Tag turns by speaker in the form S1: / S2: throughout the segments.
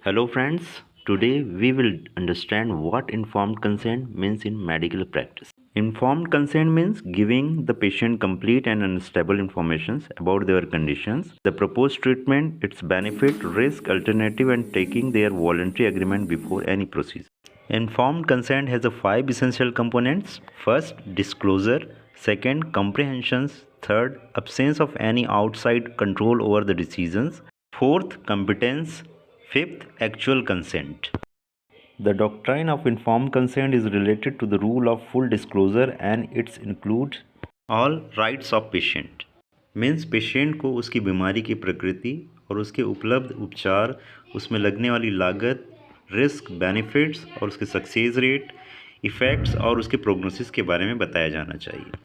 S1: Hello friends, today we will understand what informed consent means in medical practice. Informed consent means giving the patient complete and unstable information about their conditions, the proposed treatment, its benefit, risk, alternative and taking their voluntary agreement before any procedure. Informed consent has a 5 essential components. First, disclosure. Second, comprehensions. Third, absence of any outside control over the decisions. Fourth, competence. Fifth, actual consent. The doctrine of informed consent is related to the rule of full disclosure and it includes all rights of patient. Means patient को उसकी बीमारी की प्रकृति और उसके उपलब्ध उपचार, उसमें लगने वाली लागत, रिस्क, बेनिफिट्स और उसके सक्सेस रेट, इफ़ेक्ट्स और उसके प्रोग्नोसिस के बारे में बताया जाना चाहिए।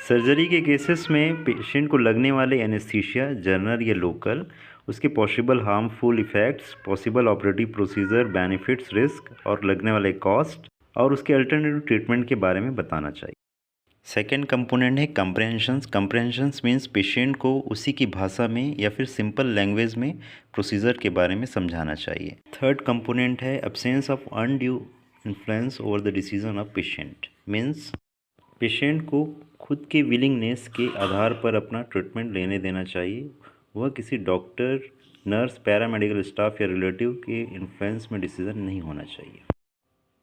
S1: सर्जरी के केसेस में पेशेंट को लगने वाले एनेस्थीसिया जनरल या लोकल, उसके possible harmful effects, possible operative procedure, benefits, risk और लगने वाले कॉस्ट और उसके अल्टरनेटिव ट्रीटमेंट के बारे में बताना चाहिए। सेकेंड कंपोनेंट है कंप्रहेंशंस। कंप्रहेंशंस मीन्स पेशेंट को उसी की भाषा में या फिर सिंपल लैंग्वेज में प्रोसीजर के बारे में समझाना चाहिए। थर्ड कंपोनेंट है absence of undue influence over the decision of patient. Means patient को खुद के विलिंगनेस के आधार पर अपना ट्रीटमेंट लेने देना चाहिए। वह किसी डॉक्टर, नर्स, पैरामेडिकल स्टाफ या रिलेटिव के इन्फ्लुएंस में डिसीजन नहीं होना चाहिए।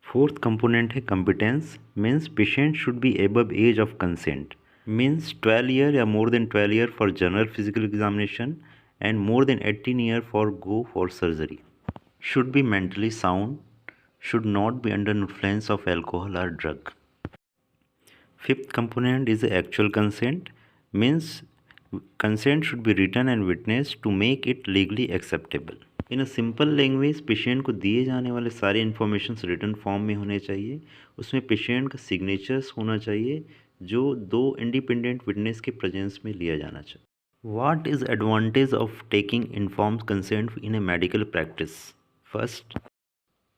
S1: फोर्थ कंपोनेंट है competence. Means patient should be above age of consent. Means 12 year या more than 12 year for general physical examination and more than 18 year for go for surgery. Should be mentally sound, should not be under influence of alcohol और drug. Fifth component is actual consent. Means consent should be written and witnessed to make it legally acceptable. In a simple language, patient को दिए जाने वाले सारे information written form में होने चाहिए। उसमें पेशेंट का सिग्नेचर्स होना चाहिए जो 2 इंडिपेंडेंट विटनेस के प्रेजेंस में लिया जाना चाहिए। What is advantage of taking informed consent in a medical practice? First,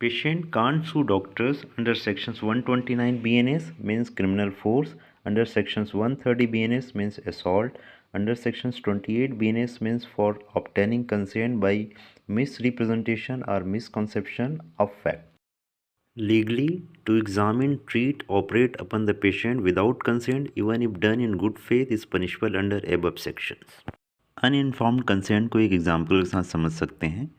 S1: patient can't sue doctors under sections 129 BNS means criminal force, under sections 130 BNS means assault, under sections 28 BNS means for obtaining consent by misrepresentation or misconception of fact. Legally, to examine, treat, operate upon the patient without consent, even if done in good faith, is punishable under above sections. Uninformed consent को एक example के साथ समझ सकते हैं।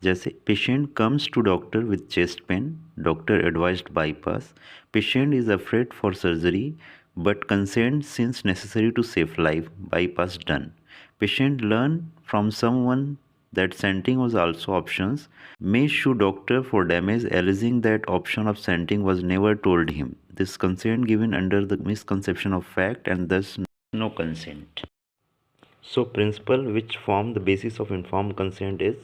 S1: जैसे patient comes to doctor with chest pain, doctor advised bypass, patient is afraid for surgery but consent since necessary to save life, bypass done. Patient learn from someone that stenting was also options, may sue doctor for damage alleging that option of stenting was never told him. This consent given under the misconception of fact and thus no consent. So principle which form the basis of informed consent is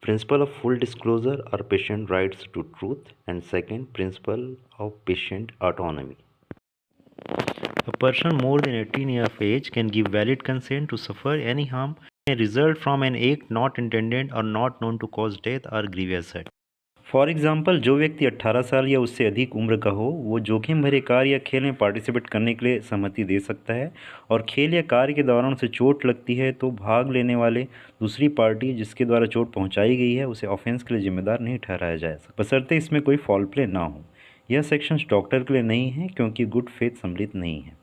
S1: principle of full disclosure or patient rights to truth, and second, principle of patient autonomy. A person more than 18 years of age can give valid consent to suffer any harm may result from an act not intended or not known to cause death or grievous hurt. For example, जो व्यक्ति 18 साल या उससे अधिक उम्र का हो वो जोखिम भरे कार्य या खेल में पार्टिसिपेट करने के लिए सहमति दे सकता है और खेल या कार्य के दौरान उसे चोट लगती है तो भाग लेने वाले दूसरी पार्टी जिसके द्वारा चोट पहुंचाई गई है उसे ऑफेंस के लिए जिम्मेदार नहीं ठहराया जा सकता, बशर्ते इसमें कोई फॉल प्ले ना हो। यह सेक्शंस डॉक्टर के लिए नहीं है क्योंकि गुड फेथ सम्मिलित नहीं है।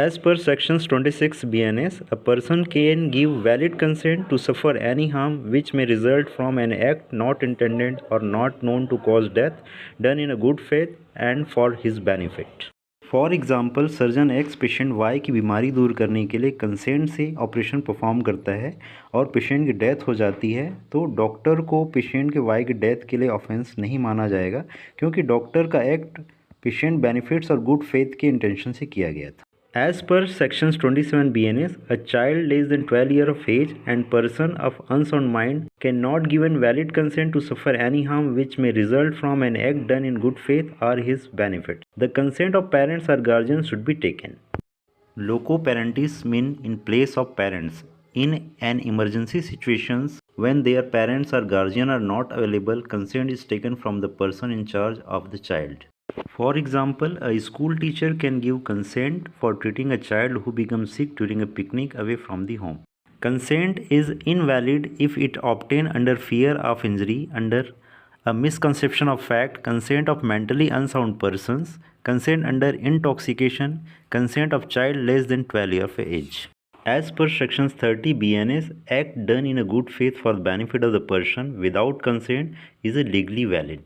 S1: As per sections 26 BNS, a person can give valid consent to suffer any harm which may result from an act not intended or not known to cause death, done in a good faith and for his benefit. For example, surgeon X patient Y की बीमारी दूर करने के लिए consent से operation perform करता है और पेशेंट की डेथ हो जाती है तो डॉक्टर को पेशेंट के वाई की डेथ के लिए ऑफेंस नहीं माना जाएगा क्योंकि डॉक्टर का एक्ट पेशेंट बेनिफिट्स और गुड फेथ के इंटेंशन से किया गया था। As per sections 27 BNS, a child less than 12 years of age and person of unsound mind cannot given valid consent to suffer any harm which may result from an act done in good faith or his benefit. The consent of parents or guardians should be taken. Loco parentis mean in place of parents. In an emergency situations when their parents or guardian are not available, consent is taken from the person in charge of the child. For example, a school teacher can give consent for treating a child who becomes sick during a picnic away from the home. Consent is invalid if it obtained under fear of injury, under a misconception of fact, consent of mentally unsound persons, consent under intoxication, consent of child less than 12 years of age. As per sections 30 BNS, act done in a good faith for the benefit of the person without consent is legally valid.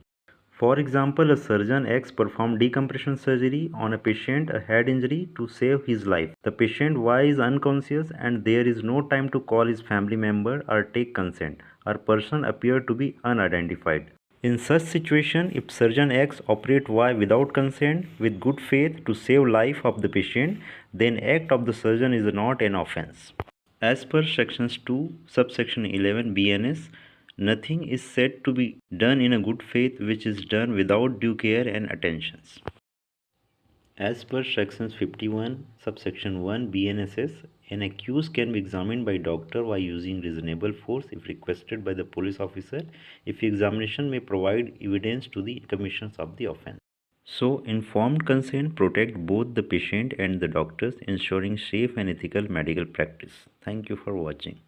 S1: For example, a surgeon X performed decompression surgery on a patient a head injury to save his life. The patient Y is unconscious and there is no time to call his family member or take consent. Our person appeared to be unidentified. In such situation, if surgeon X operate Y without consent with good faith to save life of the patient, then act of the surgeon is not an offense. As per sections 2, subsection 11 BNS, nothing is said to be done in a good faith which is done without due care and attentions. As per sections 51, subsection 1 BNSS, an accused can be examined by doctor by using reasonable force if requested by the police officer, if examination may provide evidence to the commissions of the offense. So, informed consent protects both the patient and the doctors, ensuring safe and ethical medical practice. Thank you for watching.